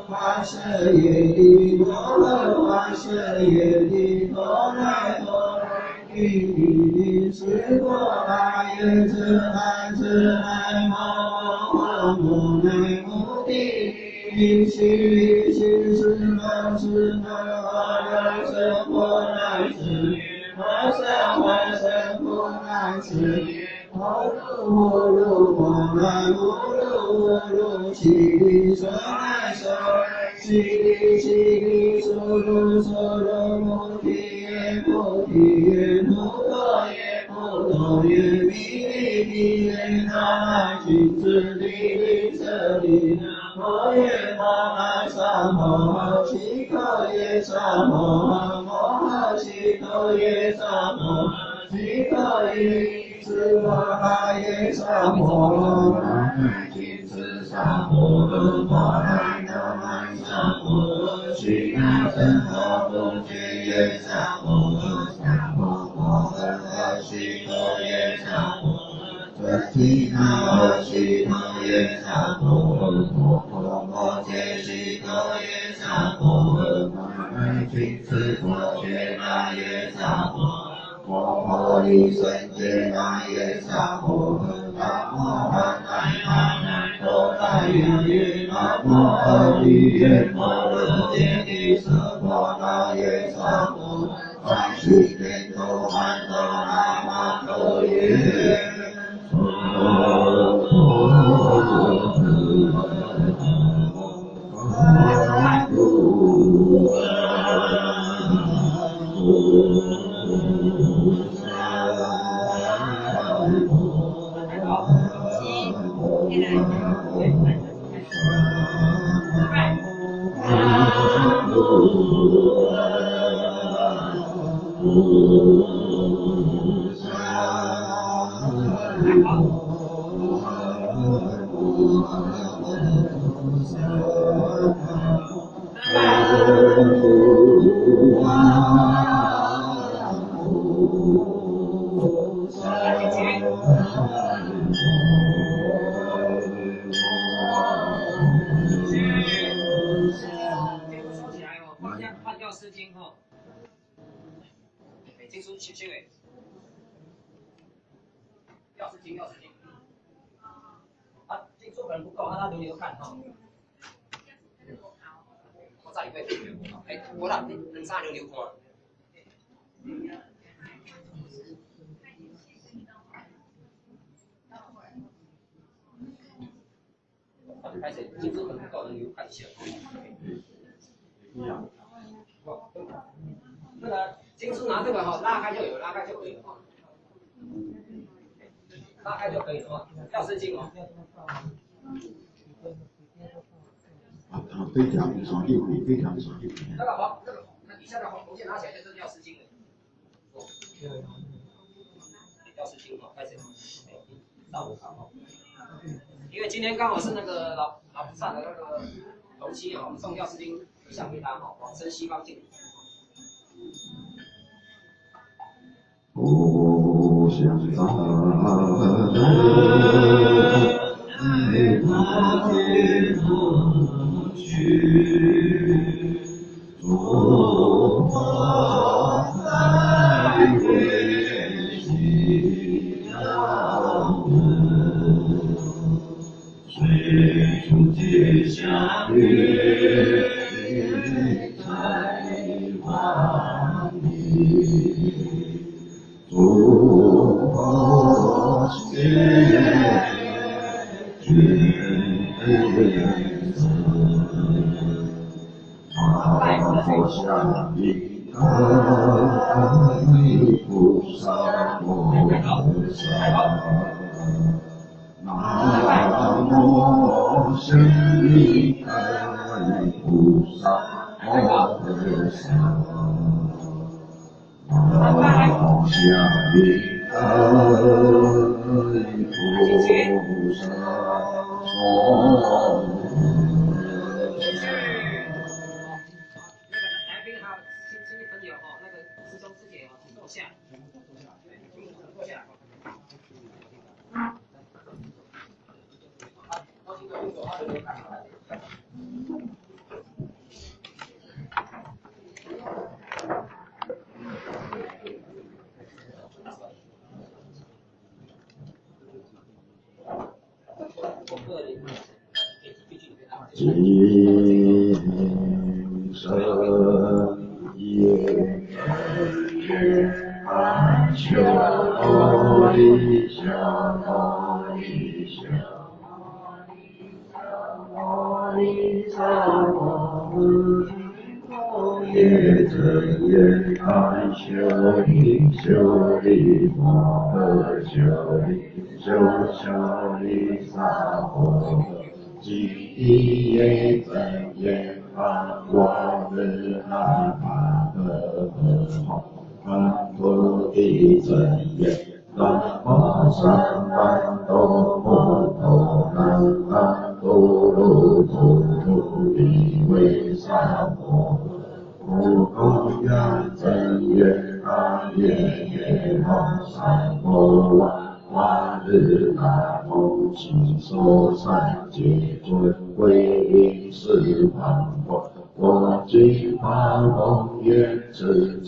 花舍耶帝，摩诃花舍耶帝，哆来哆来咪咪，是波那耶遮那遮那摩诃摩那摩帝，依悉依悉是那是那阿呀遮波那遮花舍花舍波那遮。摩噜摩来摩噜悉地娑来娑，悉地悉地娑罗娑罗摩提耶摩提耶摩多耶摩多耶弥利毗耶那谨墀地利舍利摩耶摩那萨摩悉陀耶萨摩摩诃悉陀耶萨摩悉陀耶。是摩那耶萨摩那金翅萨摩诃摩那那曼萨摩诃悉那僧诃不觉耶萨摩诃萨摩摩诃悉陀耶萨摩诃遮提那诃悉陀耶萨摩诃摩诃摩揭悉陀耶萨摩诃摩那金翅陀揭那耶萨摩诃摩诃利胜揭那耶萨摩诃南无阿难阿难多那耶南无阿利耶摩罗揭谛舍波那耶萨摩三世天多曼多那玛多耶。开始进入很高的流看一下。那个经书拿这个哈，拉开就有，拉开就可以了。拉开就可以了啊，药师经哦。非常爽利，非常爽利。那个好，那底下的红线拿起来就是药师经了。药师经哦，开始。上午好。因为今天刚好是那个老菩萨的那个头七啊，我们送药师经一向给他哈，往生西方净土。无相萨埵，爱他皆不去，诸佛来为悉教门。随处皆相约，在万里，诸佛皆觉僧，法佛相应阿弥菩萨摩诃萨。南无深利阿弥菩萨摩诃萨，南无下利阿弥菩萨摩诃萨。来宾哈，亲戚朋友哈，那个师兄师姐哈，请坐下，请坐下。心生也安修理修理修理也真也安修理修理摩诃修理修理萨婆即也真也安我日那玛诃诃曼陀地真也南无三班多摩多南无噜噜噜比为萨婆不空愿真愿阿耶耶摩三摩瓦日那摩其所三界尊归依四方佛我今发宏愿持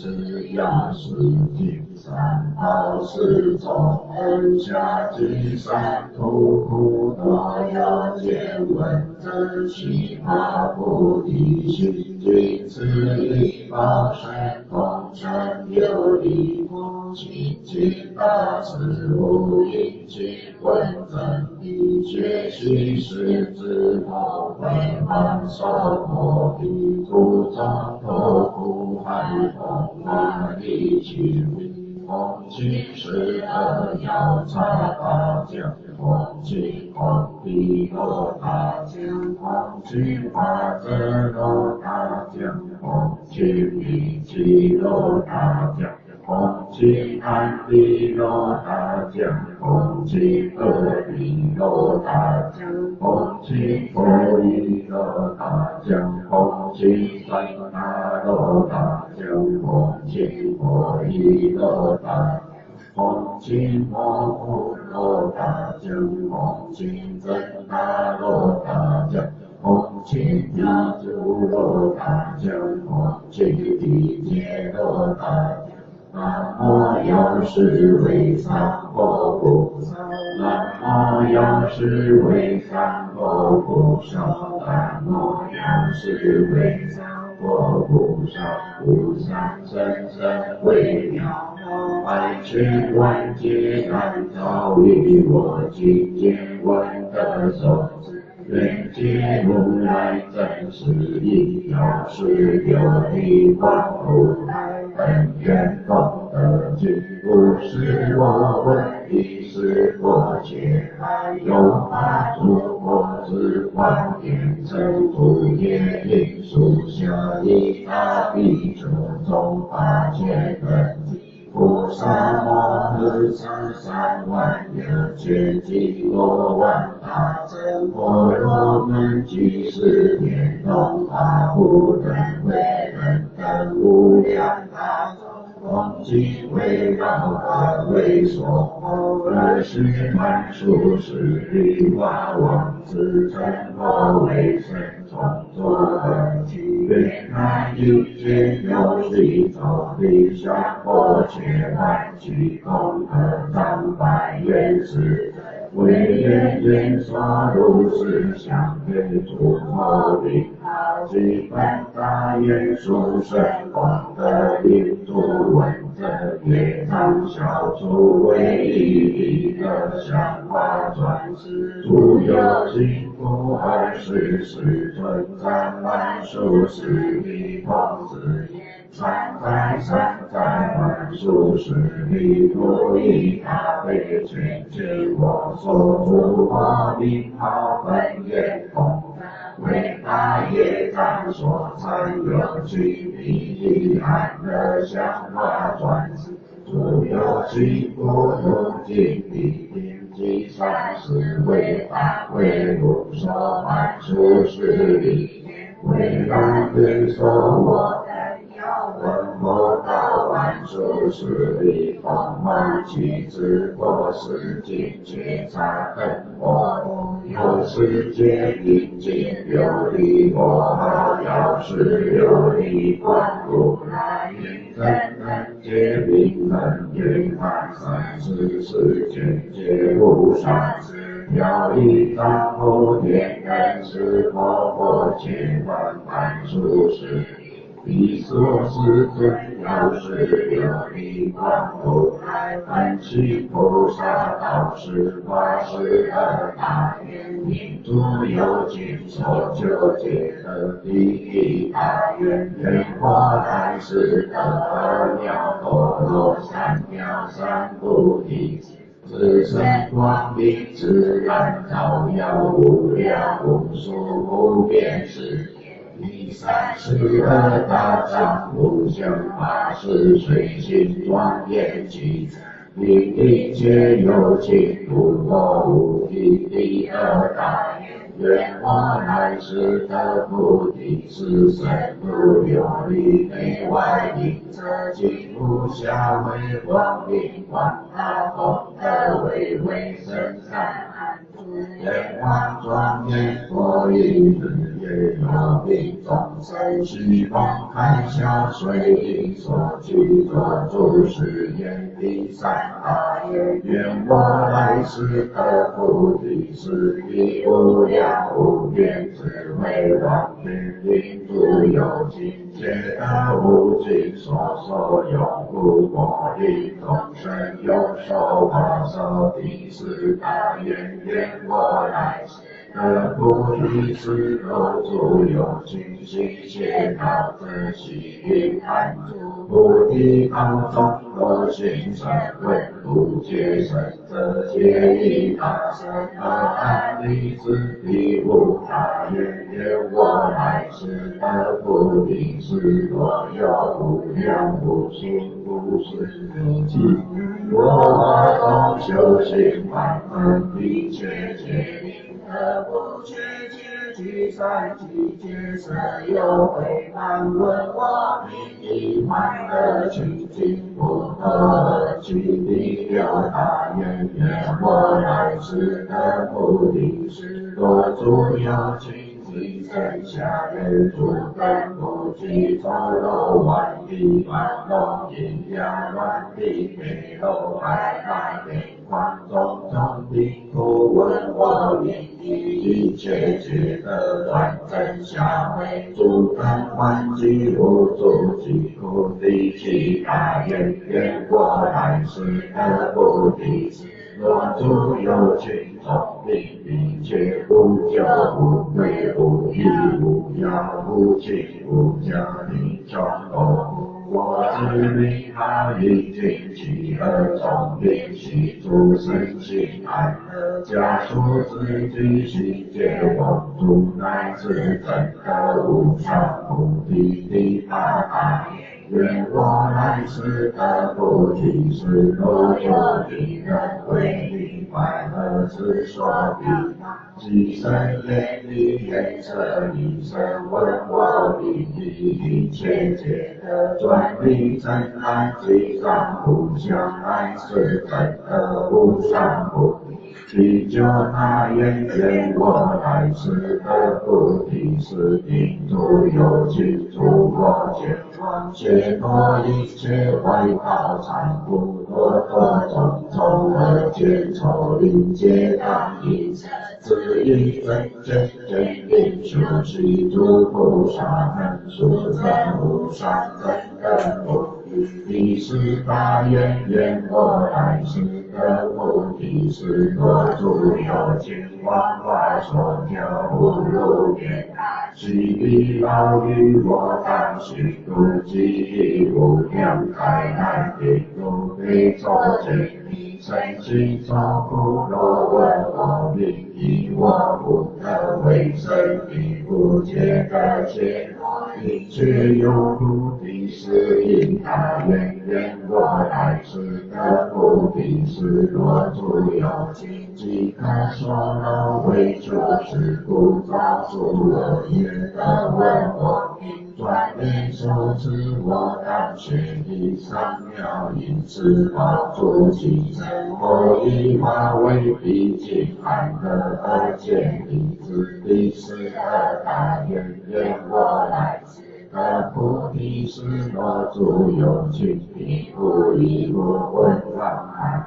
亚世经三宝四种恩下金山土苦多有见闻真悉发菩提心君子力报身功成有力清净大慈无因尽闻真谛觉虚实之后回往受摩比故众头苦海风万里去风清时而要插大将风清风地落大将风清法则落大将风清理气落大将风清安地落大将风清恶地落大将风清佛意落大将风清三大落大将风清佛意落大风清摩诃落大将风清真大落大将风清地主落大将风清地界落大将南无药师为三佛菩萨，南无药师为三佛菩萨，南无药师为三佛菩萨，菩萨深深微妙，百千万劫难遭遇我今见闻得受。愿解如来真实义，药师有力光如来本愿功德尽，不是我闻，亦是我解。有法诸佛之光眼成诸业因数下一大比丘中八千分菩萨摩诃萨三万有千几多万大乘般若门具是念东阿不等为人等无量大众恭敬围绕而为所二十万数十里化王子成佛为神从作而起愿来一切有须走地上或且万具功德当百愿时为愿愿所如是相愿诸佛领导基本大愿殊胜功德令诸闻者业障消除唯一一个相化转世诸有情故20世尊赞满数十里童子三载满数十里不一大悲全尽我所诸佛名号本愿功为大业障所参有具利益安乐相化转世诸有情故如今必定即三世为法为如说满数十里为让愿所我闻佛道万数十里风梦其之过世尽觉察等我有世界毕竟有力我要是有力观如来应真能解明能圆满三世世间皆无上要以丈夫天人是佛佛切换凡俗世，彼所是尊要是琉璃光如来梵起菩萨道是法是二大愿，民诸有情所求皆得第一大愿，愿我来世得二藐波罗三藐三菩提。自身光明自然照耀无量无数无边世界，第32大藏无相法是随心庄严其成，令一切有情无我无体。第二大愿我来世得菩提，是身如琉璃内外应则尽无暇为光明广大功德为深善。愿望庄严佛以日夜有病众生虚妄开销随因所具作诸事业。第三大愿我来世得菩提，是彼无量无边智慧王天令诸有情皆得无尽所有故我令众生有受法受。第四大愿愿我来世得菩提，是若诸有情悉切道之喜运安住菩提道中，若行深问不觉深则皆以大身而安立之。第五大愿愿我来世得菩提，是若有无量无数无数有情我中修行万分一切皆令得不缺皆具三际皆色有慧满问我名以满的清净不得去。第六大愿愿我来世得菩提，是若诸有情即生下人诸根不具丑陋顽皮乱动阴阳乱地美陋害害眼光种种病苦问我名一切皆得断真下为诸根欢喜无诸疾苦。第七大愿愿我来世得菩提，若诸有情众病一切无救无归无依无药无情无家庭众偶，我知名他已尽其而众病悉诸身心安乐，家属之具悉皆往诸乃至真得无上菩提。第八大愿我来世得菩提，是若有敌人为你百合之所比，即生眼力眼色一生问我名一切皆得专利真安即上无相安是真得无上菩提。第九大愿愿我来世得菩提，是定诸有情诸我见妄解脱一切外道残苦多多种种而见愁临皆当应自应真真真令修习诸菩萨能殊胜无上真等菩提。第十大愿愿我来世得菩提，是若诸有情往来所教无入边，悉彼老于我当行度极无量灾难并如非洲见身心受苦，若问我名以我不得为生彼不解得解一切有苦。第十一大愿愿我来世得菩提，是若诸有情即可所能为诸事故造诸恶业，得闻我名专念受持我当学的三藐因持宝诸其身，我以化为毕竟安乐而见离之。第12大愿愿我来世得菩提是我主有情彼不以我问万海，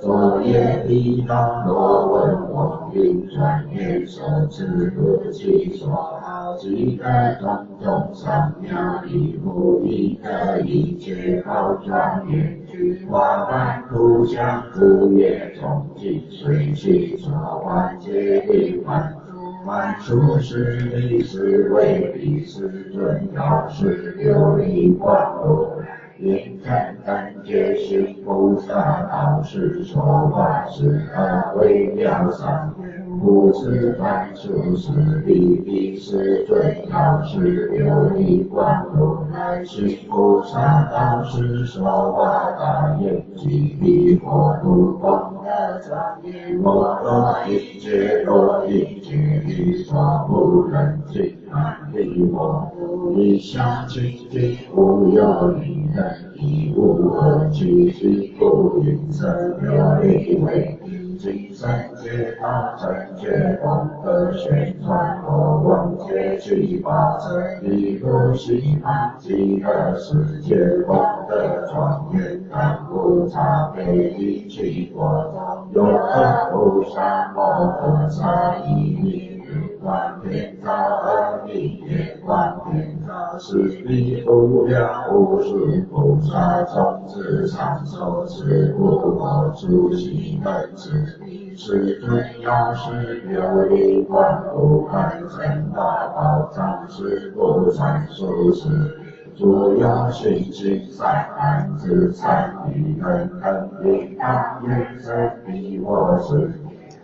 昨夜地当罗问我云转念手持不其所好，即得种种善妙以无一得一切好庄严。花瓣土香枯叶中尽随其所观皆令万殊是理是为理是尊要是琉璃光如应真等觉行菩萨道是说法是微妙善不知凡殊是理是尊要是琉璃光如行菩萨道是说法大愿即彼佛度功德庄严我若一切若一切理所不能尽难离我一向清净无有离人亦无二其其不应生琉璃为今生皆道成觉功德宣传我望皆去法身一如西方极乐世界功德庄严但无差别一切国中有二菩萨摩诃萨一名观天照阿弥耶观天照是彼无量无数菩萨从此常受持无我诸行门持是尊要是琉璃光如来真大宝藏是不传殊是诸有行行善安之善与人肯定当愿生彼我是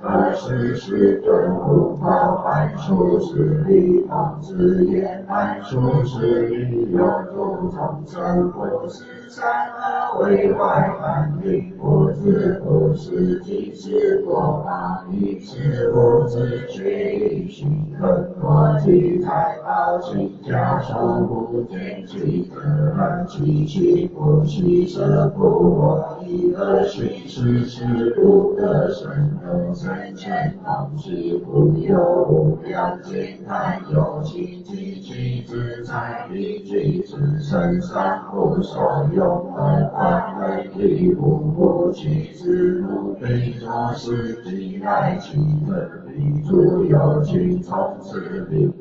二十是尊无报凡殊是理方之言凡殊是理有诸众生不是善恶为坏反应不知不是即是过法一知无知觉一心更多其财宝其家守不见其德然其其不其舍不我一个心是是不得生有生前方是不有无量劫难有其其之财以及之身上不所用而观能力不其之不非作是即来其人力诸有情从此理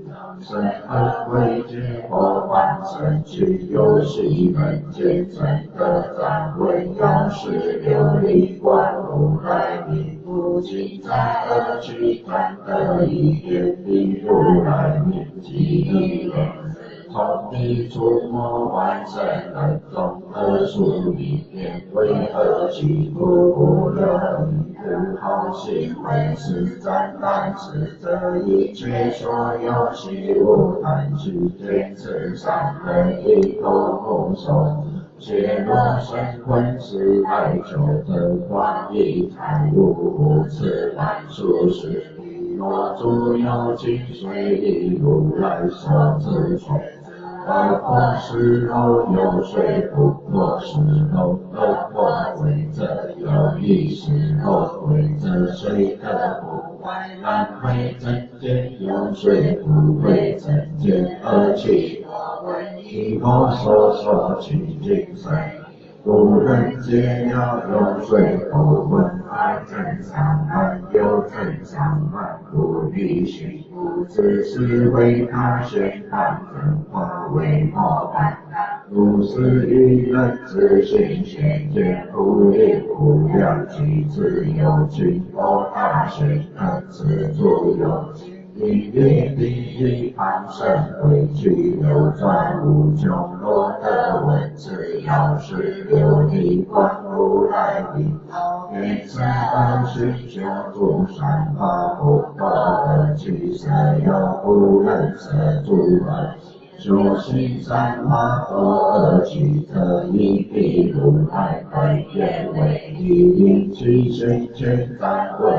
生而为结果万生去有习门见真的赞为要是琉璃光如来名不尽在而去看得一点比如来名即一人从地出没万生人中而数里面为何其不乐不好行为是赞叹是这一切所有习无贪取见此善人一口不受切若生魂是来求得光一财物无此凡殊是若诸有情随意如来所自取而或是若有水不若是若而或为者有意识若为者水得不坏但为真见有水不为真见而其以我所说其精神古人皆要有水不问爱真上岸有真上岸不必行不只是为他宣判真话为模范如是一人之心显见不离无量其自有情佛大宣判此诸有因为第一方生为具有转无穷罗的文字要是琉璃光如来名愿生而寻求诸善法不可而去舍有不能舍诸而修行善法多而去则以彼如来本愿为一因其心全赞问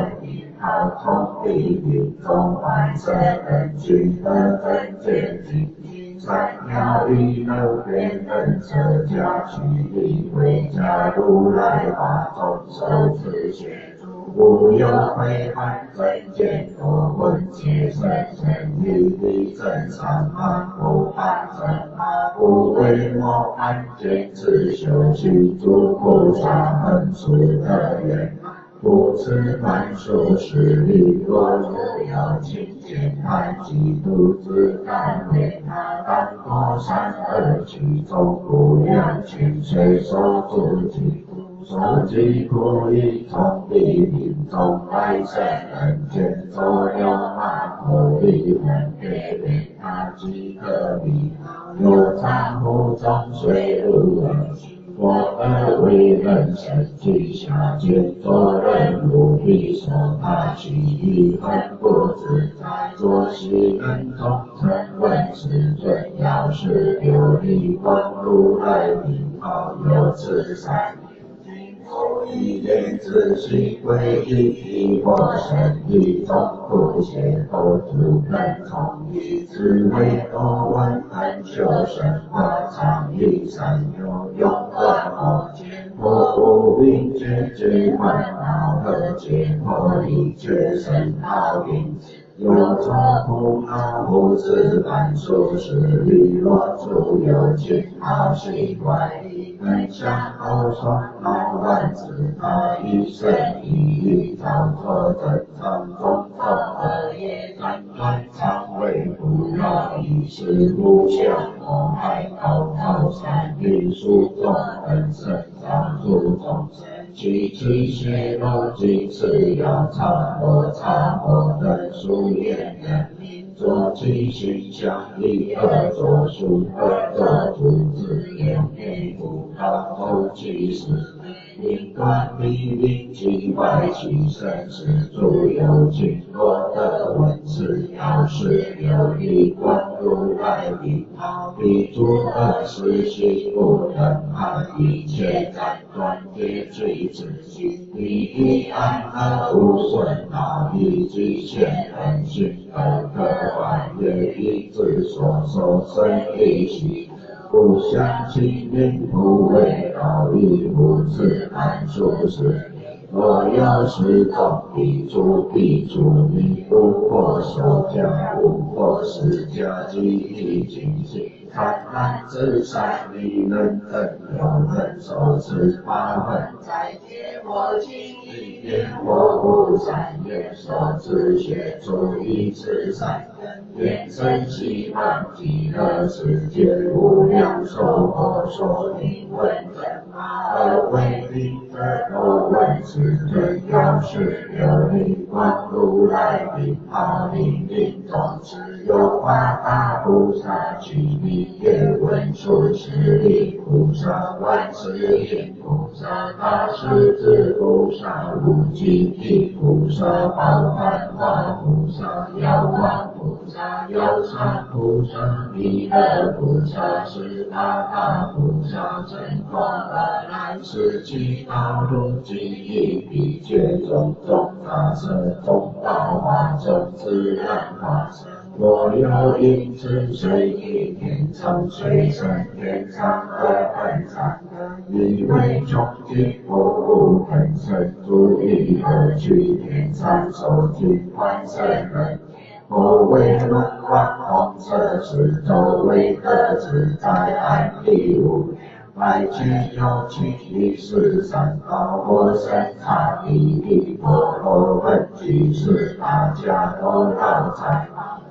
好从地狱中万生人群的真见经善妙意能辨人舍家取力为家如来法中受持学诸无有悔恨真见多闻皆生生离离真善法无法真无为魔安见自修习诸菩萨恒殊的缘。不持满数十里，若如有情见叹嫉妒之甘愿，当多善恶其中不良情随手足己，所及故意从地命中来生人间，所有马口力分别为他即可离，有常湖中水入耳。我而为人生体下见，做人如彼所他其余恨不自在，作息人中曾问世尊，要是琉璃光如来名号有此善。后一念自心归一我身体中不邪后诸根从一智慧多闻恒修神法常以善有用的佛我无病解决烦恼和解脱一切生道因有作苦恼无自感数十里若诸有情好习怪异能相后双老万子他一生一造作正常中道恶业难断常为不要一时无相我爱高高山林树中恩生长诸众生其其邪漏尽是要常我常我等数言人作其形象一恶作数恶作诸子言语不高头其实因断必令其外其身是诸有情若得闻是要是琉璃光如来名彼诸恶事心不能害一切斩断灭罪之心第一安乐无损恼以及现人心而可怀也以自所受生利息不相其名不为道义不自安舒适若有时众彼诸你无破手家无破世家即以精进贪婪之善你能等有人受持八分在天我今一念我无善业所知学出一次善愿生希望极乐世界无量寿佛所应问正而为彼得都问世尊要是琉璃光如来名号令令众持有八大菩萨其名也闻数十里菩萨万世音菩萨大势至菩萨无尽地菩萨宝幻化菩萨药王菩萨有常菩萨弥勒菩萨是大大菩萨真空而来是其道路即以彼界种种法身中道化中自然化身若有因此随意天长随生天长而恒长以为穷尽不无本身足以而去天长受尽万生人我为轮观红色是周围的自在安利物百千有情一世三高我身差地地婆罗问题是大家都绕在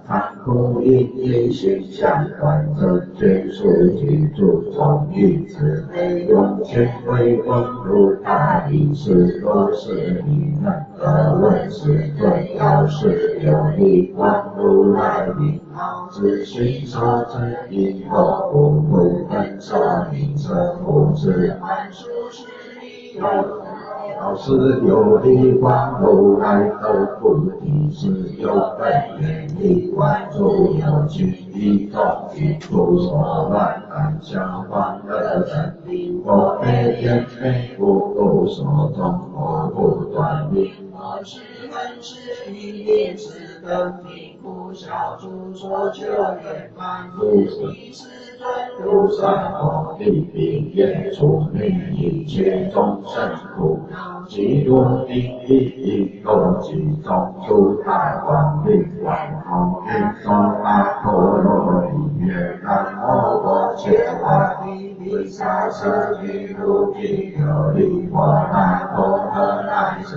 贪苦因心相关正觉数记住从一之内用千为风如大理是若是你能得闻世尊要是琉璃光如来名自心所知因果不会分受名称不知满数十里要是琉璃光如来的菩提是有本愿力观诸有情一众一处所乱感相关的人我非天非不所中我不断力我是本是一定是跟贫苦小处所求圆满，一世尊如山火地平业处命一切众生苦恼，极多定义一多集中出大光明万红云说阿婆罗利月南无我切瓦地毗沙舍提卢毗琉璃波那婆诃那舍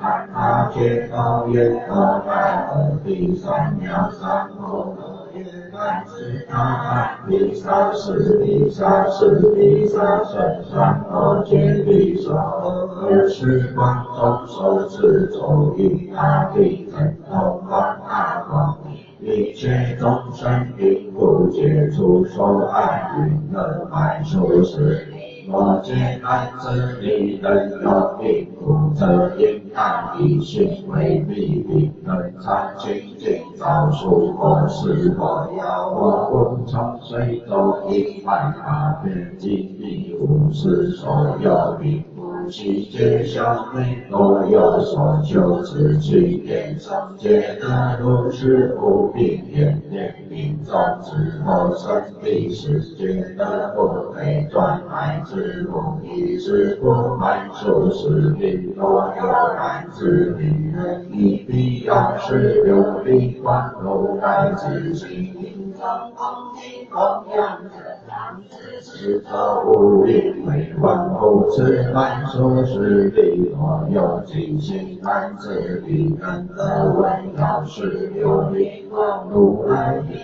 他他切高耶多那诃地三藐三菩提耶南知他毗沙士毗沙士毗沙舍三摩揭毗娑尔时光中受持咒语大地神通光大光，一切众生并不解除所爱云乐满处时，我见男子女人有病苦，则应当以心为必病，能常清净早熟或是或要我共从水中一万法遍尽地无视所有病。其皆小妹若有所求，此去天上皆得如是无病眼念命中之后生必是皆得不可转来之路，以是不满数十病若有满之女人，以必要是有力观如来之心。中空体供养者，当知是则无力为万不知满数十力，若有尽心难自力，能得闻要是有力光如来名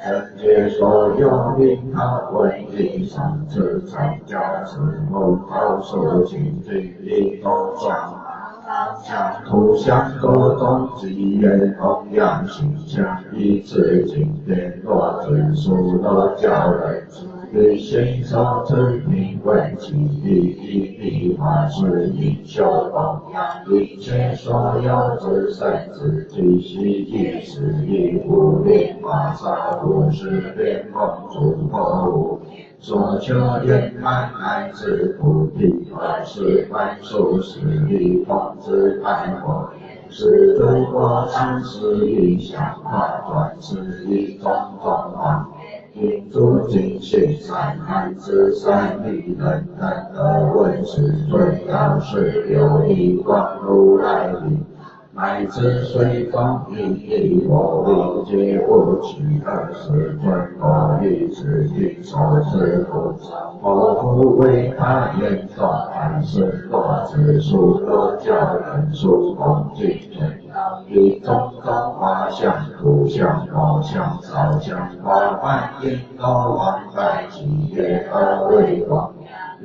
人皆所有灵好闻理上至常教此无高数清净力中状。相图相各种机缘供养形象，以此经典若尊书若教人，于现受之名为其意，以彼法是应修供养，一切所有之圣之体系，亦是以无量法萨不是变供诸佛物。所求圆满乃至菩提，而是万数十力奉之爱我，是诸佛常时以想化转世以种种王，因诸尽性善男之善利人等而问世尊要是有一光如来力。乃至随中以我力皆不取20尊我以此地所知故，我复为他言说还是多之数多教人数恭敬天，以种种花相、图像、貌相、烧相、花瓣应都往在其业而为光。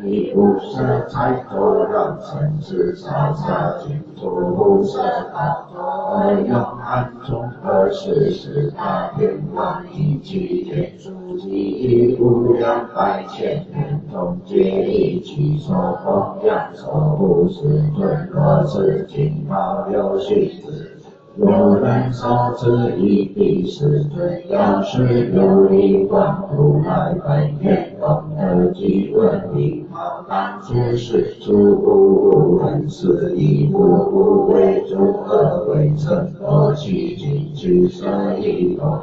以无色彩作让尘世烧杀尽诸无色道，而用暗中而事使他天王以其天数及以无量百千年中皆以其所供养所不是尊若是金宝流行之。有人受之以彼是尊，要是有力观如来本愿供而即问礼貌，当初是诸无人是以无为诸恶为正，而其尽其舍一头。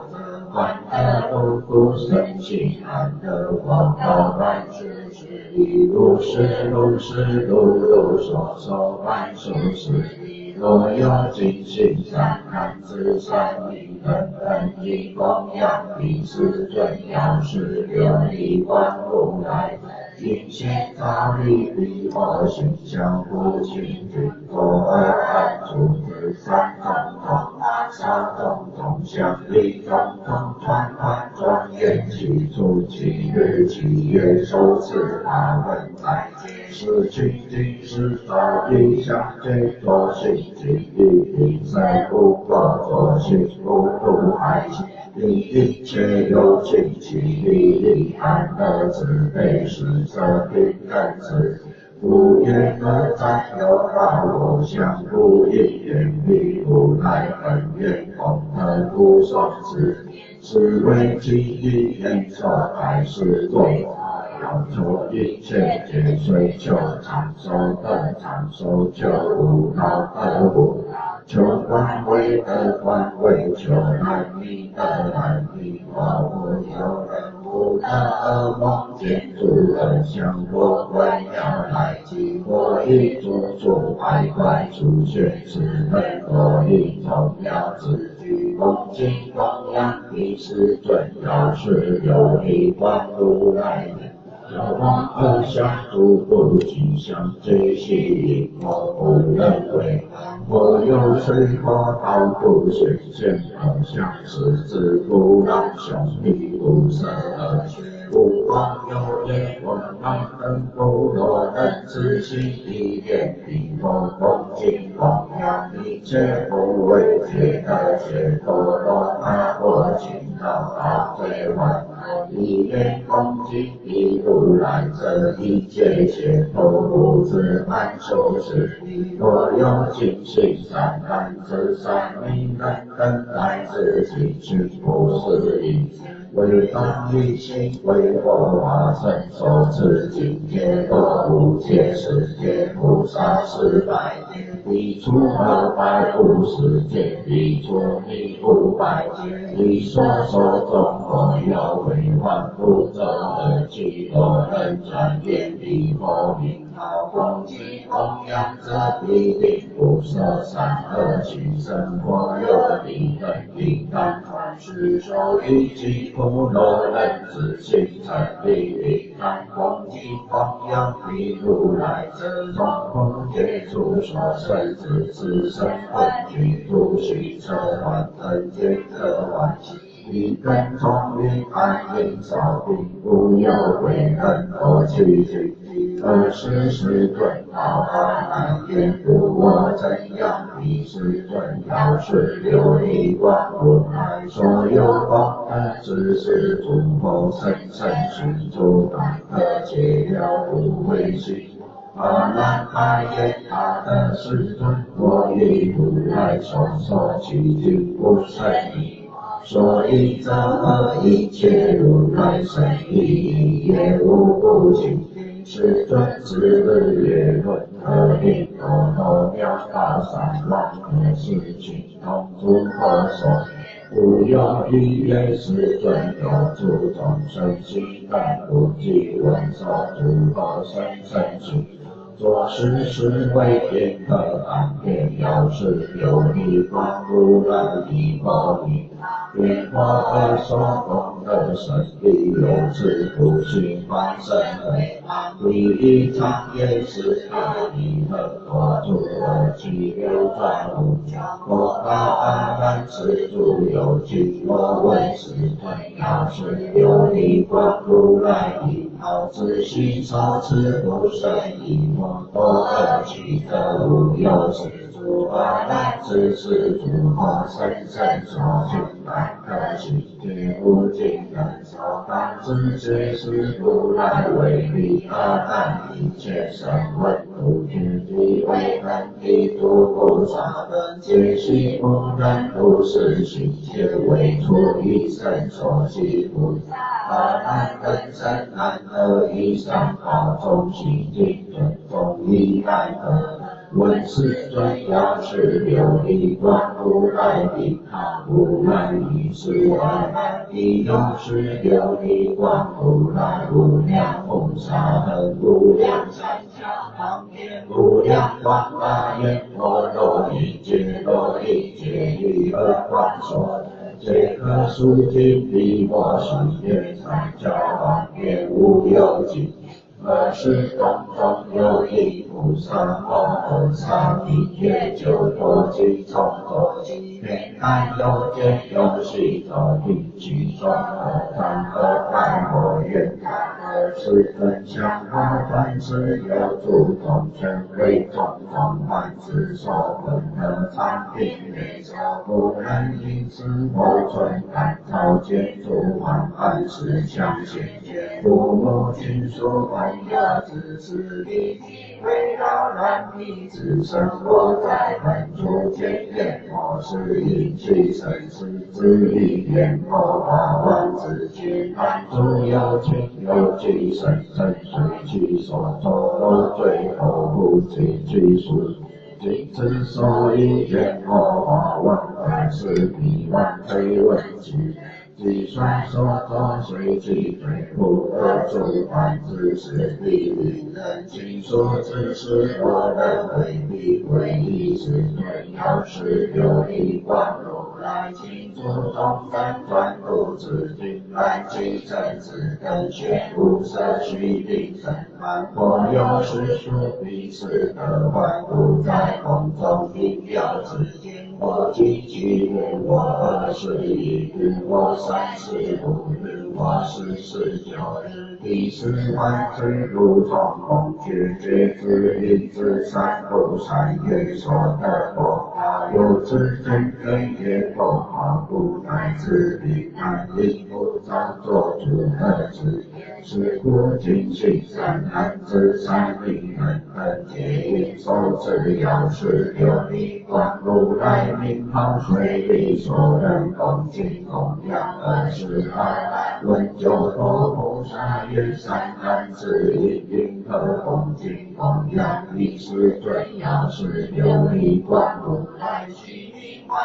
观得无故生心安得广大万事是以如是如是如如所受万数是。若有尽心善男子善利等等以供养彼是尊，要是有力观如来，应现造力彼佛形象不清净多而安住之三种同三种同相力种同团团庄严其处其日其月受持他文在是清净是造意相皆作性净意并在不过作性不入海心，因一切有情其力力安乐慈悲是则平等之。无言而占有法我相不一言必如来本愿供而不受持，是为其一言所开示作。要求一切皆随求长寿的长寿，求无老的无老，求官位的官位，求安逸的安逸，我无有人无的恶梦见诸恶相我归要来即我一诸诸百怪出现之人，我一同要自具恭敬供养彼世尊，要是有一光如来年。有光而相诸不尽相皆吸引，我不认为我有水火道不显现而相持之不让兄弟不舍而去。不光有眼，我让人不落人之心一念，彼佛恭敬供养一切不为觉的解脱罗他我请到大罪患，一念恭敬彼如来这一切解脱不自满受持，若有尽心善男子善女人等来自己去不是因。为当于心为佛法身受持境界多无界世界菩萨400劫，彼出250劫，彼出你500劫，你所受众佛有为还不走而去，多人转变彼佛名号恭敬供养者必定不舍善恶趣生活有理人应当传世受于其不落人之心成立应当恭敬供养彼如来者众空界处所生之自身困局诸须车还等见可还一根从云安应少并不有为人多去去20世尊好阿难言故我怎样彼世尊要是琉璃光如来所有功德之事诸佛生生世诸大可解了无为心阿难他言他的世尊我以如来所说其经不胜意所以这一切如来神意也无不尽世尊之日月论可令多罗妙法三王可事情同诸佛所无有一言世尊有诸众生心但不计闻受诸佛生生去作事是为天可安天要是琉璃光如来一佛名因佛而所供的神力有此不虚幻身为第一常言是阿弥陀佛诸恶气流转无我阿难是诸有情我问世尊要是琉璃光如来一好自心受持不胜一我多恶气则无有是诸阿难之是诸佛生生所行但可行皆无尽人所当知皆是如来为利阿难一切声闻不知地为能地诸菩萨等皆悉不能不是行皆为出一生所系菩萨阿难等身难得以上报中心经准中一难得闻世尊要是琉璃光如来名号无难于是阿难亦有是琉璃光如来无量菩萨等无量三家旁边无量光大愿波罗蜜揭罗一切于二光所皆可速尽彼我须愿三教旁边无有尽而是种种有一菩萨摩诃萨一切九多吉从多吉天台有见有悉多定其中而参而拜我愿而是分享而凡是有诸众生为种种万之所闻而常并内所不能因此我存甘草见诸王安世相现父母亲属有自是地围绕然彼之生活在本处见见我是因其生死之力言佛法万之间安住有情有其神身随其所作，都最后不尽其数。今之所以言我华万而是彼万非问其。其算所作随其罪不而主观之事必令人其所之事我人为必为意识对要是有一光如来其诸众生专不知经来其真之根学无色虚定身或有世俗彼此得万物在空中应要之间我积其日我20一日我30五日我44、9日第4万之如从空觉觉之因之三不善业所得果有之见根业不好不乃至彼安因不造作诸恶之是故今行三难之三令人分解因受之要是有力观如来名号水力所人恭敬供养22论九头菩萨言三难之因何恭敬供养一是最要是有力观如来其名观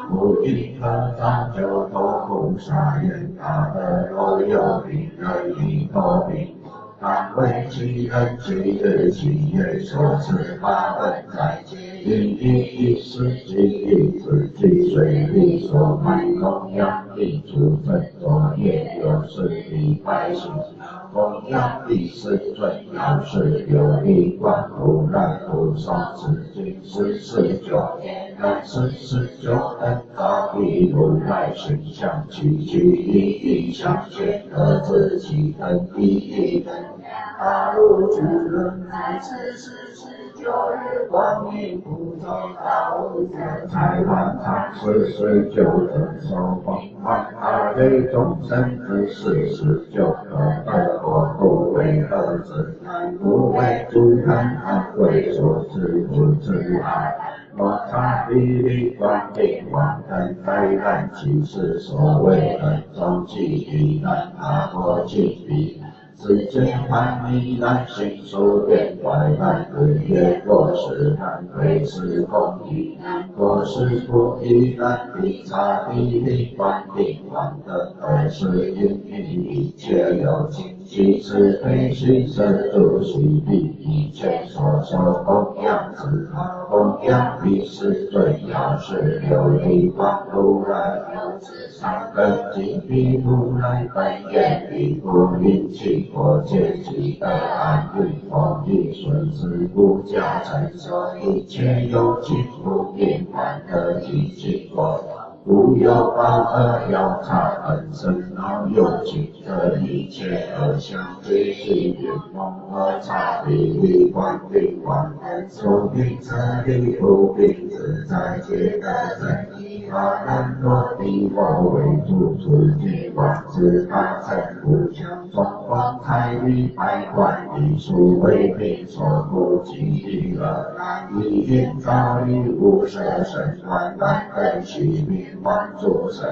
不因何造九头菩萨言大德若有灵而一头名当为其人其日其夜所持法本在皆因一时即一自己随力所买供养地主分作业有是礼拜行供养第四尊要是有力观如来菩萨之经49但49等大地如来形象其一相见而自其等一等大如之人在49日光明不走大无色才完常49等受光光大类众生之49可得果不为何之不为诸人安为所知不知爱若他比例观定往等灾难其是所谓人中其一难他或其比世间万迷难行数变坏难日夜过世难为是公义过世不义难理察比例观定往等而是因一切有情其是非心生主悉地一切所受供养之供养必是最要是琉璃光如来三根即彼如来本愿彼不令其国界即得安运风义顺之不教成所一切有情不变幻得一切国无有报而要他本身恼有情得一切而相对其缘梦而差比例观定往所并则力不并自在皆得真义法难若彼我为主出界观之大乘不强中观开立百观艺术为名所不及地而难以因造力无色身观难而其名望诸神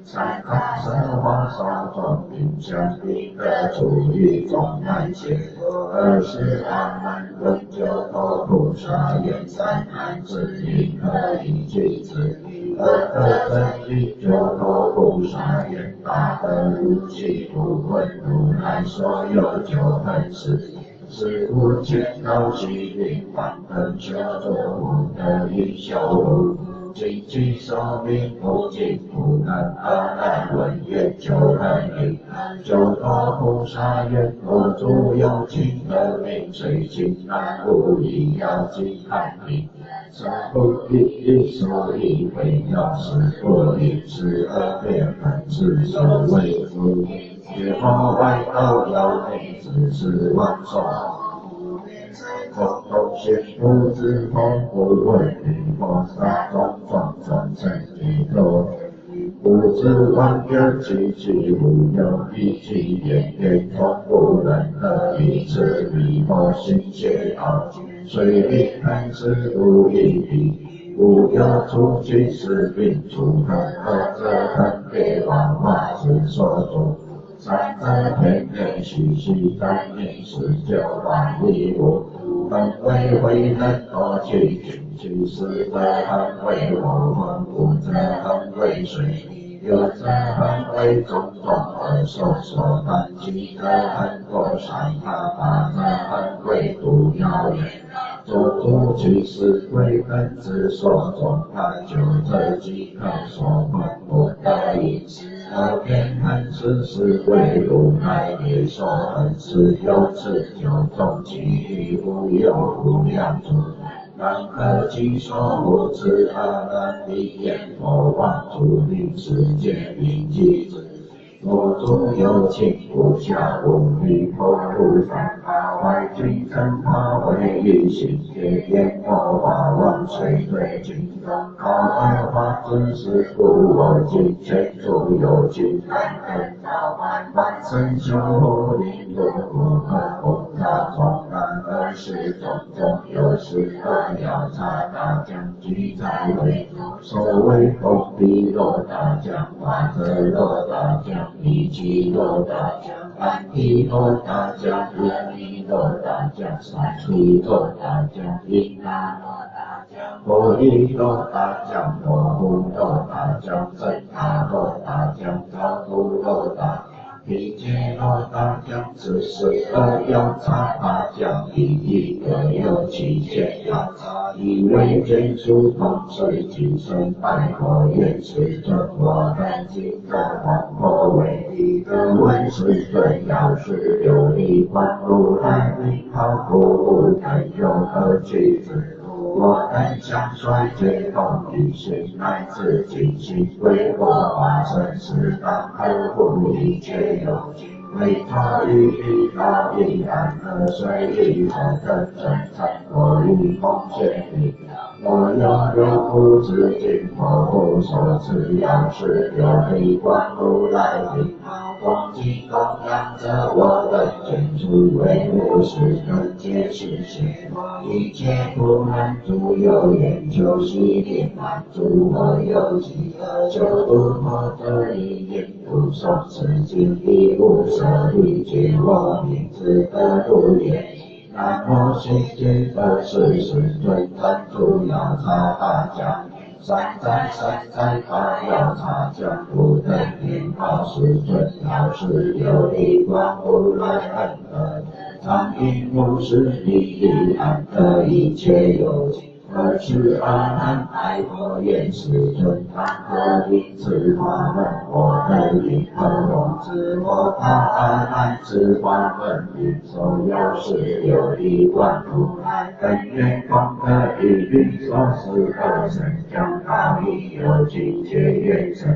三康色花少众并相并得出一种难解20阿难论九头菩萨言三难之因何以尽之得真理九头菩萨言大德如其不问如来所有九分事是无见到其灵凡等修作无得以修无尽其寿命不尽不能阿难闻言求难应九头菩萨言我诸有情得名随情难无疑要即看明生不一所以为要是不应是而变本是所谓夫解脱外道要内只是妄说空空行不知空不为彼佛萨种种众生体多不知万缘其其无有一其言言中不能得一次彼佛心解奥虽必看是无一彼无有出其事并除恨而则恨别往化之所住三者天人虚虚三念十九万亿无，本为慧能多去群去世者恒为我们，无者恒为水。有者恒为种种而受所难，其者恒过山塔，八者恒为毒药也。种种去世为根之所种，但九者即可所本不得已。而偏恒是为如来也所恒是有此九种其余无有无量处。然可其所不知阿难离言佛望诸令世界名记之。我诸有情无暇无虑破如三法外君臣法为欲行界颠魔法忘水对境中考二法之事故我今前诸有情感恩早晚万生修灵如无可不他从然而是种种有时而要察大将居在为所谓佛比罗大将法则罗大将一起罗大将安提罗大将一提罗大将三提罗大将一那罗大将波伊罗大将摩呼罗大将真他罗大将高度罗大将比揭罗大将此十二要察大将一各有其见要察以为见书同时今生拜佛愿是尊我等今得黄佛为一个问世尊要是有力观如来名号不无等有何去之我等相衰皆同一心，乃至尽心归我化身时当呵护一切有情，为他于一道一安和随意何等真诚，我于奉献你。我有不知尽佛不所持，要是有力观如来名号，恭敬供养者，我等尽出为无始根皆是邪，一切不能诸有眼求悉令满足我有几何求度脱者一言不诵此经一无舍利觉我名字得度也。南无悉皆得世世尊赞助要察大将，三在八要察将不等念报世尊，要是有力观如来恩德，常应无始利益安得一切有情。尔时阿难爱佛言世尊，当何因此法门？我等因何容之？我怕阿难此法门因所有是有力观如来本愿光德一并所示二乘将大利有境界愿成，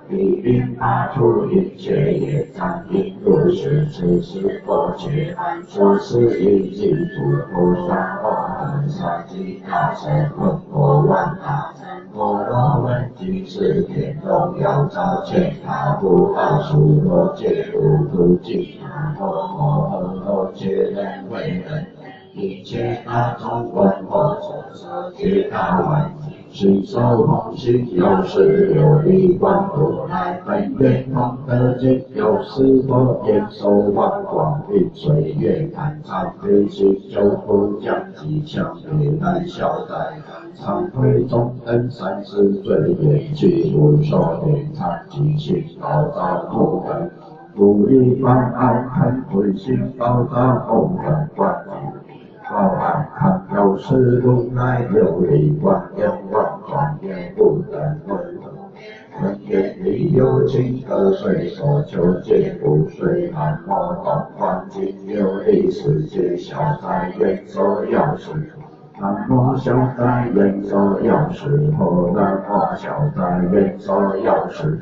一并发出一切业障，应如是此时佛觉说是一尽诸菩萨我恒沙及大神问佛万大乘波罗问即是天龙要照见他不告诉罗界不度尽佛摩诃罗界人为人一切大众闻佛所说皆大闻心受空心有时有力观如来本愿功德尽有时佛言受万广运水月看常推心救苦降吉祥别难消灾常推中等三世罪业去无所念常吉心高照不等不利方安看推心高照不等观报安看有时如来有力观眼望庄严不等问本愿力有情得随所求皆不随南无东方尽有力世界消灾愿所要事南无消灾愿所要事佛南无消灾愿所要事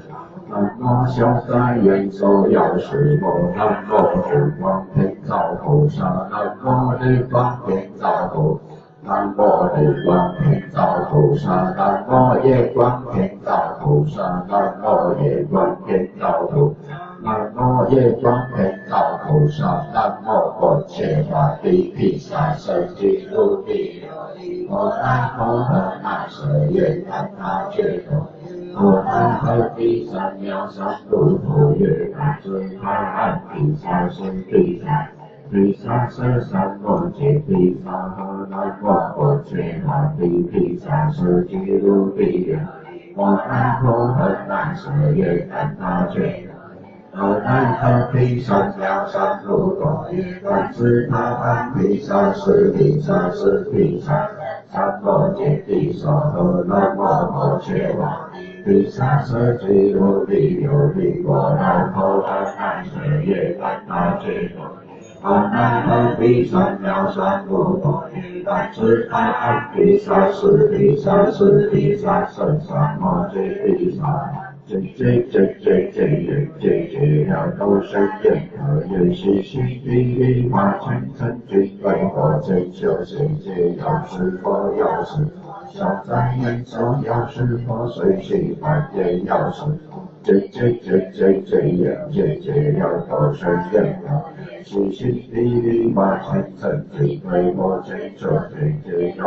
南无消灾愿所要事佛南无日光天照菩萨南无日光天照菩萨南无日光天照菩萨南无夜光天照菩萨南无夜光天照菩萨南无夜光天照菩萨南无观切法地毗沙僧祇卢毗罗离婆南摩诃那舍愿怛他觉多我安和地三藐三菩提也，感知他安地萨是地萨。地萨是三摩地，地萨和南无佛切那地，地萨是吉卢地也。我安和很难舍也，感他觉。我安和地三藐三菩提也，感知他安地萨是地萨是地萨。三摩地地萨和南无佛切那地萨是吉卢地有地，我安和很难舍也，感他觉。我安和地三藐三菩提也，感知他安地萨是地萨是地萨是三摩地地萨。这了都是任何人是心地化成成军队或成就世界要是否要是小在人所要是否随喜反言要是这了都是任何是心地化成成军队或成就世界要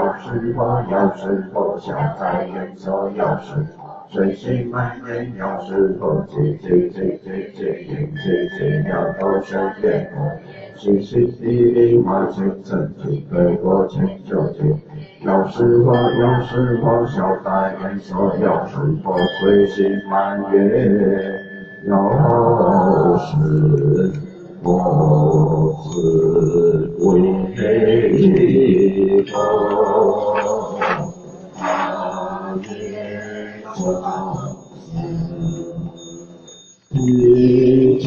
是否小在人所要是随心蔓延，要是否了都是变化，是心地里化成成绩，对我成就的。要是否小在人所要是否随心蔓延，要是否自为佛。一切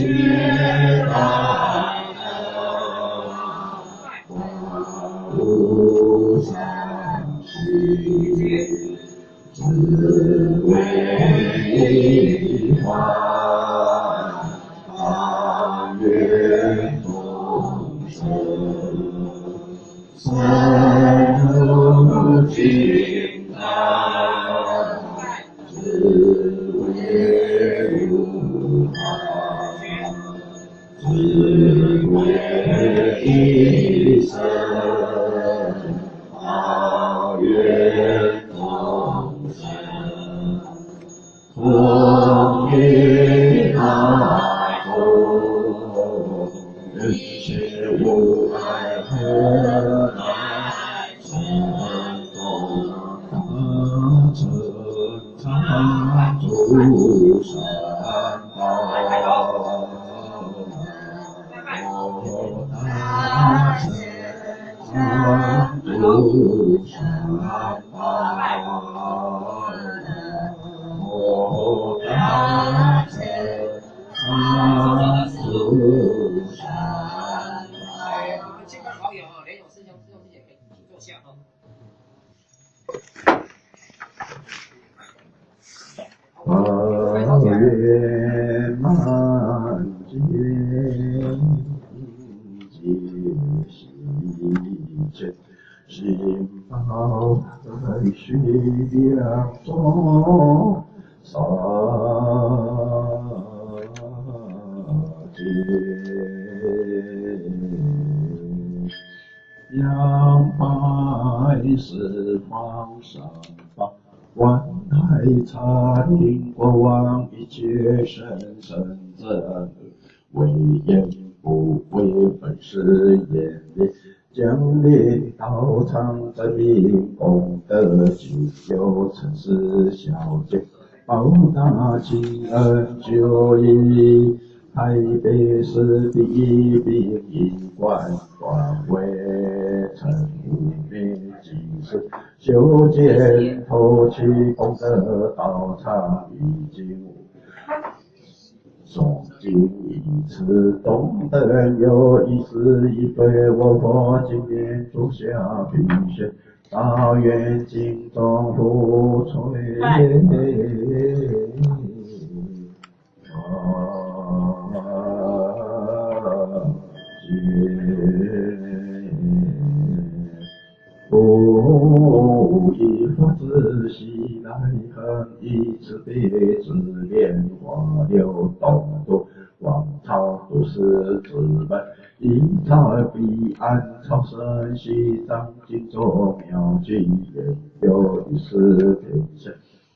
大无上心，自为法，当愿众生深入经藏，自为无他，自为一生，发愿众生，同业大众，人切无碍何来生动大成常住三宝，我大成常住三宝，我大成常住三宝。亲朋好友啊，连友师兄师姐可以请坐下啊。月满见喜见，心报在虚量中洒见，仰拜十方三宝。万海刹令国王一切神正为言不为本是言力，将力道场真明功德具有成事小见，报答亲恩就义，台北市第一殡仪馆官位成无名警示。修建头七功德道场已经诵经一次东灯有一丝一对我佛今年足下平学大愿经中不垂不以佛自喜来恒以慈悲自莲花流动度王朝都是资本一在彼岸超生西藏经中妙经也有一丝天下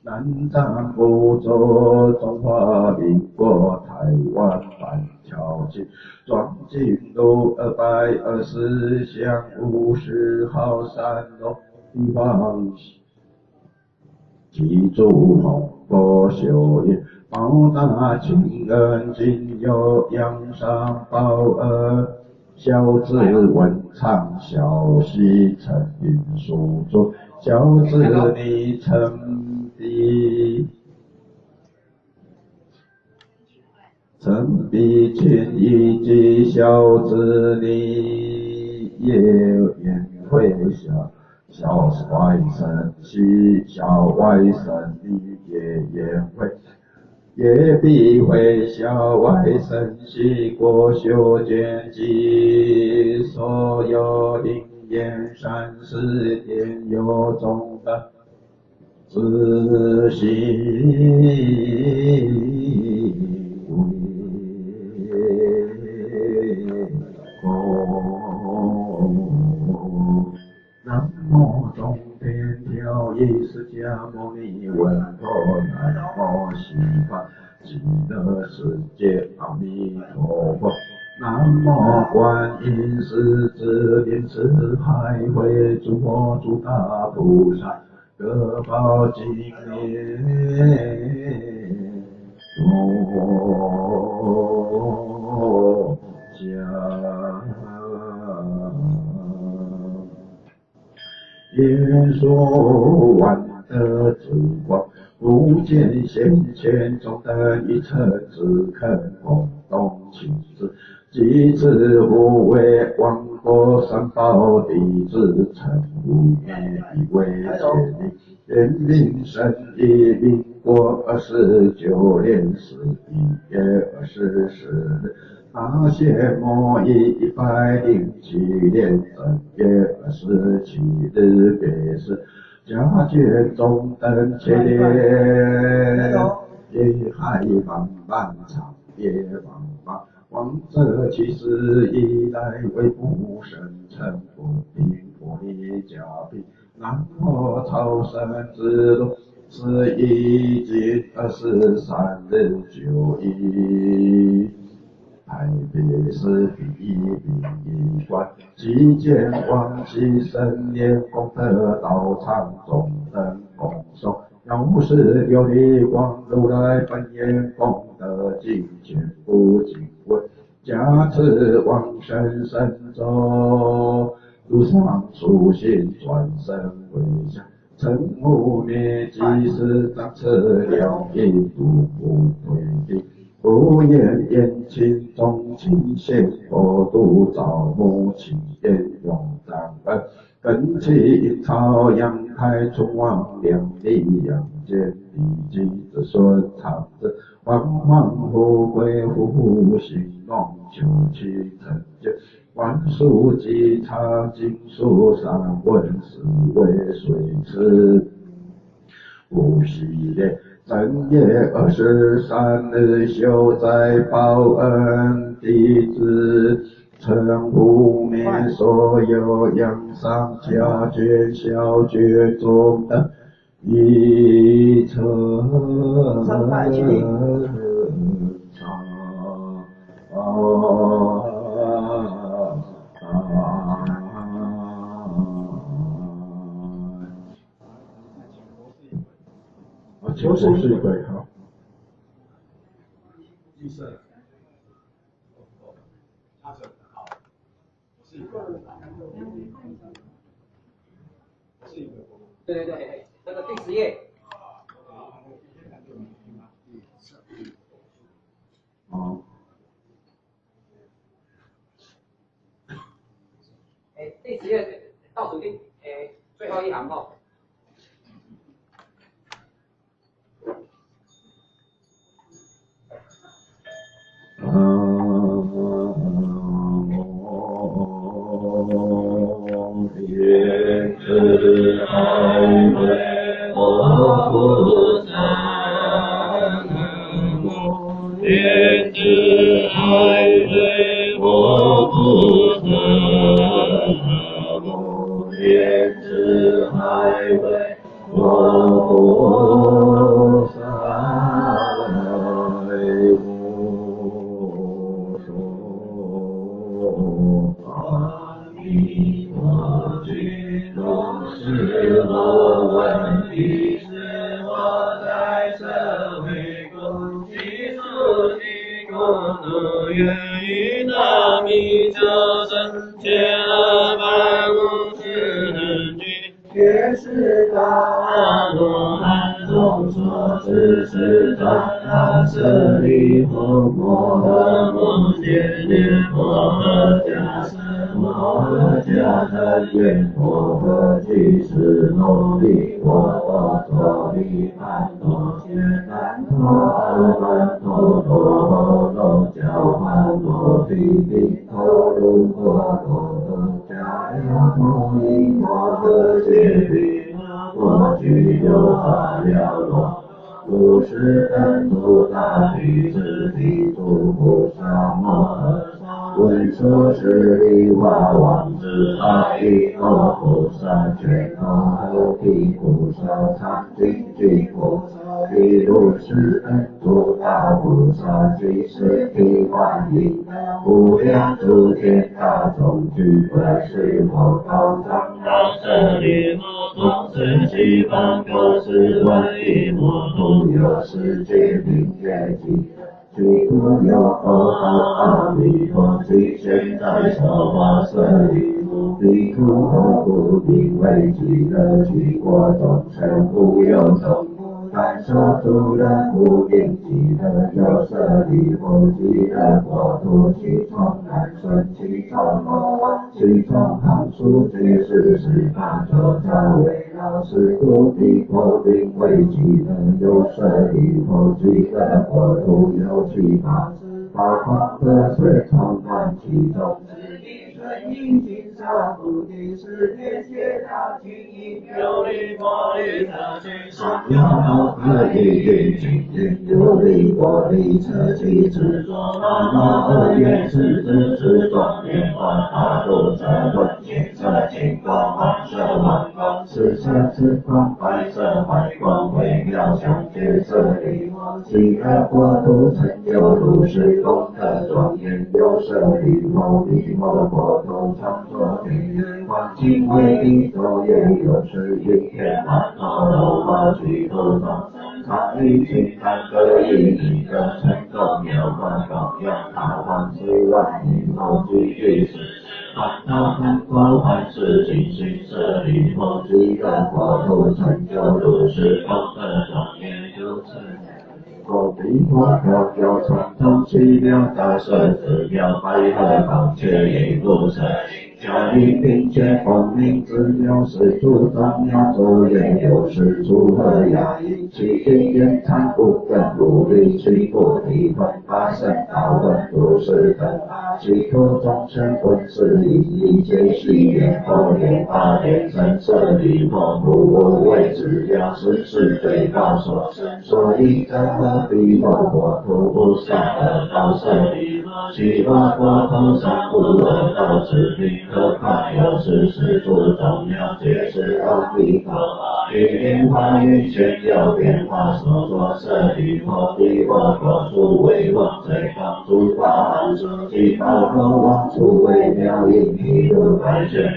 南瞻部洲，中华民国台湾板桥区庄敬路220巷50号3楼地方记住洪波修业，报答亲恩仅有仰上报恩。小字文昌，小溪成云书作，小字你成笔，成笔千一记，小字你也言会小。小外甥喜，小外甥你也言会。也必会小外甥喜过修见记，所有灵验善事天有中的自信南无中天调意释迦牟尼文陀，南无西方极乐世界阿弥陀佛，南无观音狮子莲池海会诸佛诸大菩萨，各报经念佛家。耶说万德之光，不见先前中的一尘之肯轰动情志，即知无为王国三宝弟子成无灭以为前力，天命神力民国29年11月24日。大谢末乙107年正月27日别时，家眷中等切列，夜海茫茫，长夜茫茫。王者其实以来为不生成不平，佛力加庇，南无超生之路。11经23日9日。台北市第一殡仪馆，即见往昔生年功德道场中等供送，要是琉璃光如来本愿功德尽全部尽为，加持往生神咒，如上初心转身回向，成无灭即是张持了印度不退避。不言言情中情现，佛度照目情言永障恩，根气阴曹阳台春望两地阳间地基子孙长子，往往富贵福兴隆，求其成就，万数机场经书上文思维随持不系列。正月23日，修在报恩弟子，称无灭所有阳上家眷小眷中的一层求是一对好。绿色的，他是好，我是一个，我是一个。对，那个第10页。哦。第10页倒数最后一行哦。天之海为我菩萨，天之海为我菩萨，天之海为我菩萨。离我居，如是我闻彼是我在社会共其数其共度愿于那弥救生切万物是能居，却是大罗汉众所知是转那舍利弗摩诃目犍连摩诃迦舍摩诃迦檀愿摩诃居士牟利摩诃陀利盘陀揭难陀阿曼陀罗罗教梵摩提帝陀卢婆罗迦呀摩尼摩诃揭毗我具有阿了罗。不是等诸大具之地诸菩萨摩诃闻说是利华王之阿逸多菩萨觉多诃毗菩萨常精具菩萨亦如是等诸大菩萨具是地观音无量诸天大众具本是佛道场大舍利摩宗是西方各是观音摩宗有世界名业集具故有佛阿弥陀具现在所化舍利弗彼故何故名为极乐具国众生无有众感受诸人无名极乐有舍利弗极乐国土其中南顺其中东其中旁属居士十方周遭围绕是故彼国名为极乐有舍利弗极乐国土有七八方河水充满其中因经上菩提是天界大群因有利波利特具上有可以运经因有利波利特具执着阿二愿是之之庄严观大度者论见色情光黄色黄光是色之光白色白光微妙相觉舍利弗极乐国土成就如是功德庄严有舍利弗弥摩国土常作地观境为地作业有是因天满陀罗摩具土众生常于群坛各以一个成功有观供养大方是万年后具具士烦恼很多万事尽心舍利弗极乐国土成就如是功德庄严如是佛彼佛佛有传统奇妙大舍寺庙白鹤光却也不舍教育并且奉命之妙是诸宗妙作业有是诸何雅音其因缘参不更如力其不体分发生道闻如是等其诸众生闻是一切悉言佛言法言生舍利弗不无为之了是是最高所生所以真何彼佛国土不善恶道舍利弗其佛国土上无恶道之地何况有是是诸众妙皆是阿弥陀于变化于现有变化所作舍利弗彼佛国土为王最高诸法含处其宝罗王处为妙音毗卢白卷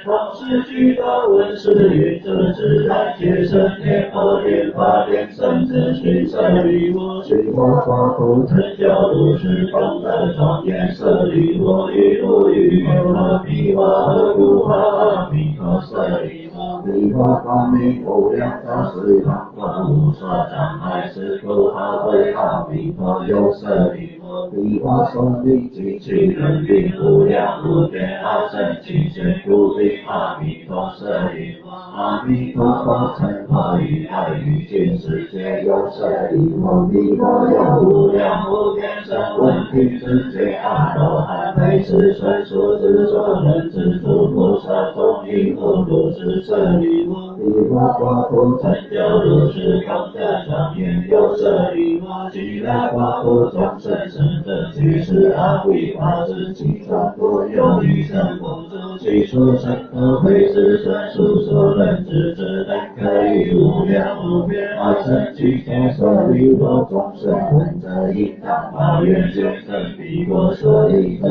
同是具多闻是语之自然皆生天佛莲法莲生之须舍利弗其佛国土成就如是功德庄严舍利弗于如于阿弥陀何故阿弥陀舍利弗彼佛光明无量大十方光无所障碍是故何为阿弥陀有舍利弗彼佛所立及其人力无量无边阿僧祇劫故令阿弥陀舍利弗阿弥陀佛成佛于爱于尽世界有舍利弗彼佛有无量无边声闻听世界阿罗汉乃是随数之所能知诸菩萨众因无如是舍利弗彼佛国土成就如是功德庄严有舍利弗极乐国土众生生的即是阿弥法之其中多有余生不足其出生和会子孙属所认知之等可以无量无边法身其所舍利我众生闻者应当发愿见证彼国舍利子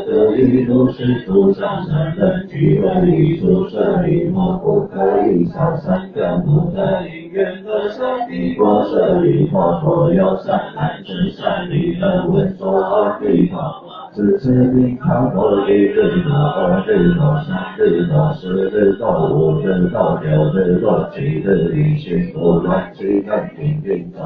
得以如是诸上善人具为一处舍利我不可以少三根不得因缘得生彼国舍利佛所有善男子善女人闻说阿弥陀自此并考过一日多二日多三日多四日多五日多六日多七日一心不乱其根平运中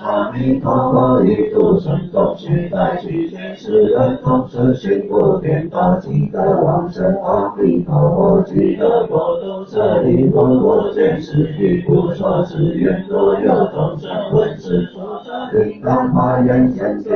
阿弥陀佛一度生众现在其间世人同时心不颠倒即得往生阿弥陀佛即得国土舍利佛我见是须不说是愿所有众生闻是说者应当发愿现定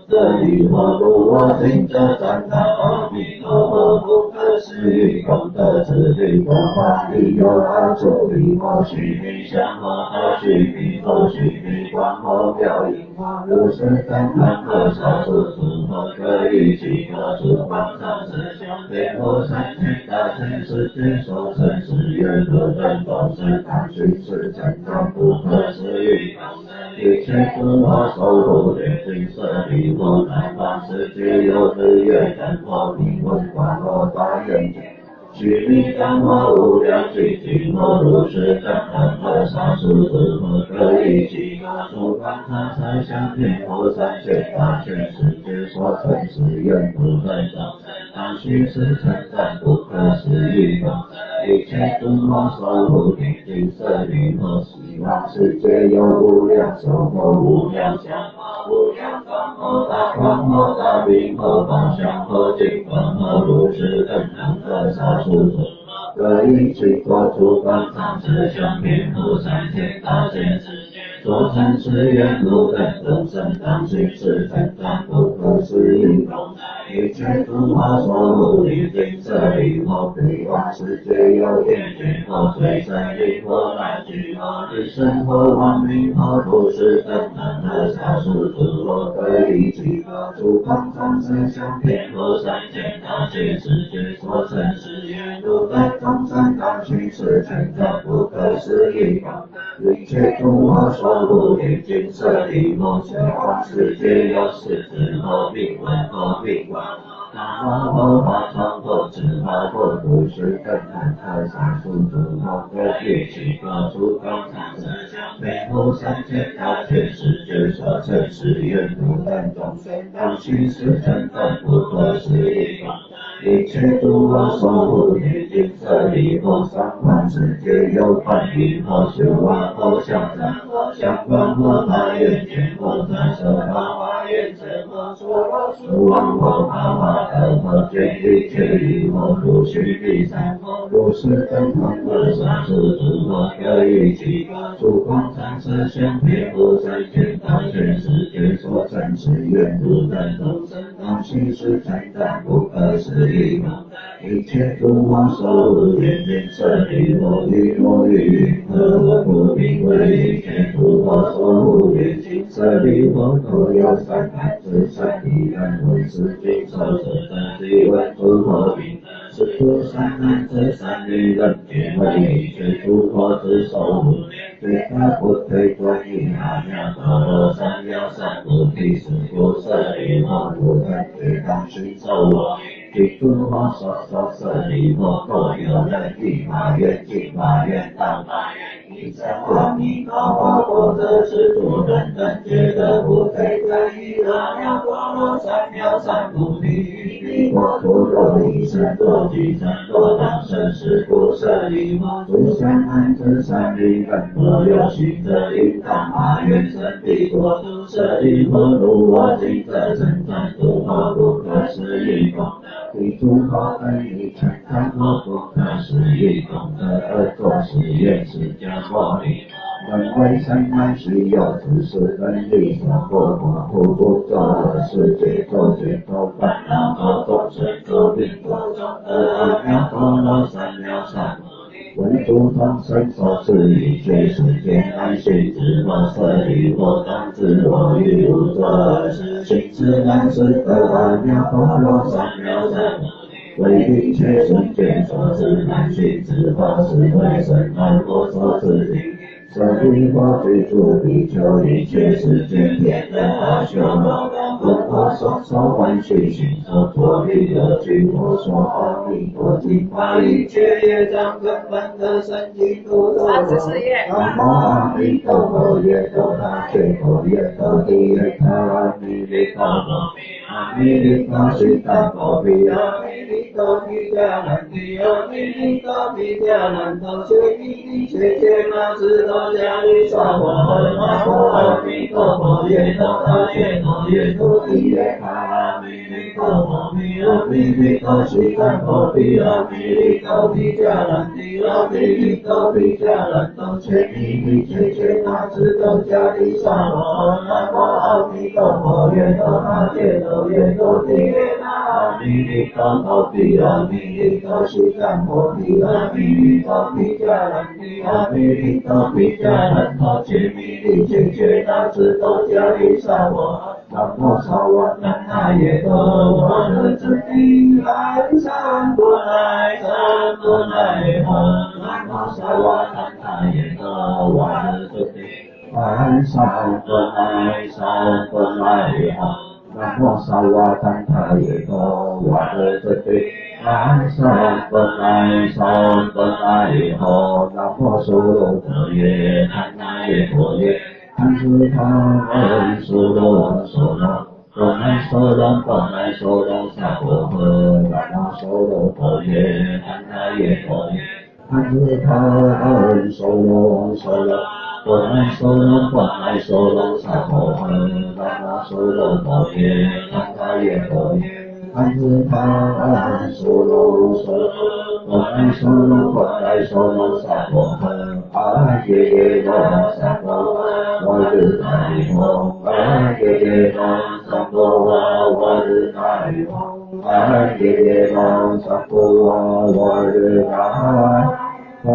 舍利佛如我今者赞叹阿弥陀佛不可思议功德之力佛法利有阿处离佛须弥相佛和须弥佛须弥光佛妙音佛如是赞叹佛少数诸佛可以其各诸方常是相遍佛三千大千世界所成是愿如等众生当须是成就不可思议功德一切诸佛守护莲尽舍利佛南方世界有日月等佛名闻光佛大愿须弥干佛无量具体佛如是等等佛少数诸佛可以其各诸方常才相遍佛三千大千世界所成是愿不分众生当须是成就不可思议功德一切诸佛守护莲尽舍利佛希望世界有无量寿佛无量相佛无量光佛大光佛大明佛宝相佛净光佛如是等等佛少数诸可以其各诸方常是相遍佛三千大千世界所成是愿如等众生当须是成就不可思议功德一切诸佛守护莲尽舍利佛彼往世界有眼见佛随身力佛来具佛日生佛王明佛如是等等佛少数诸佛可以其各诸方常是相遍佛三千大千世界所成是愿如等众生当须是成就不可思议功德一切诸佛守护莲尽舍利佛随往世界有世子佛并闻佛并闻南无佛法常佛智法佛如是等等佛少数诸佛可以其各诸方常是相遍佛三千大千世界所成是愿如等众生当须是成就不可思议功德一切诸佛守护莲尽舍利佛三方世界有梵音佛修阿佛相赞佛相观佛大愿见佛在舍法华愿成佛所罗树王佛法华德佛见一切离佛如须弥山佛如是等等佛少数诸佛可以其各诸方常是相遍佛三千大千世界所成是愿如等众生当须是成就不可思议功德一切诸佛守护莲尽舍利佛于若于何不名为一切诸佛守护莲尽舍利佛都有善男子善女人闻是经受者等即闻诸佛名是诸善男子善女人皆为一切诸佛之守护最大不退转于阿弥陀罗三藐三菩提是故舍利佛不能最当须受我其诸佛所舍利佛都有人地法愿尽法愿当法愿一切阿弥陀佛佛者是诸人等觉得不退转于阿弥陀罗三藐三菩提于国土若一生多聚生多当生是故舍利佛诸善男子善女人若有行者应当发愿生彼国土舍利佛如我今者成赞诸佛不可思议功德其诸佛可以成赞佛不可思议功德而作是愿释迦牟尼人为善男须有知识能力所过不不作恶事解作罪作烦恼作众生作病作众阿弥陀罗三藐三为诸众生所持一切世间安息之佛舍利佛当知我于无作恶事行之难事得阿弥陀罗三藐三为一切世间所知难寻之法，是为神难佛所知境。舍利佛居住比丘，一切世间天人阿修罗，闻我所说万须行所作利乐具，我说阿弥陀经，把一切业障根本的生净土都南无阿弥陀佛，耶多那切佛，耶多地耶他阿弥利多佛，阿弥利多悉达多毗，阿弥利多毗迦兰帝，阿弥利多毗迦兰多，切弥利切切那智多迦利萨婆诃，南无阿弥陀佛，耶多那切佛，耶多地耶他阿弥利多佛，阿弥利多悉达多毗，阿弥利多毗迦兰帝，阿弥利多毗迦兰多，切弥利切切那智多迦利萨婆诃，南无阿弥陀佛，耶多那切佛，耶多地耶他阿弥利多毗，阿弥利多悉达多毗，阿弥利多毗迦兰帝，阿弥利多毗迦兰多，切弥利切切那智多迦利萨婆诃。南无萨瓦怛那耶多，我的真谛来三不来，三不来吽。南无萨瓦怛那耶多，我的真谛来三不来，三不来吽。南无萨瓦怛那耶多，我的真谛来三不来，三不来吽。南无梭罗多耶怛那耶多耶。怛侄他们娑罗娑罗，多乃娑罗多乃娑罗萨婆诃，南无娑罗多耶怛那耶多耶。怛侄他们娑罗娑罗，多乃娑罗多乃娑罗萨婆诃，南无娑罗多耶怛那耶多耶。怛侄他们娑罗娑罗，多乃娑罗多乃娑罗萨婆诃，阿耶耶罗萨婆诃。我日乃吽，阿耶耶罗萨婆诃，我日乃吽，阿耶耶罗萨婆诃，我日乃吽。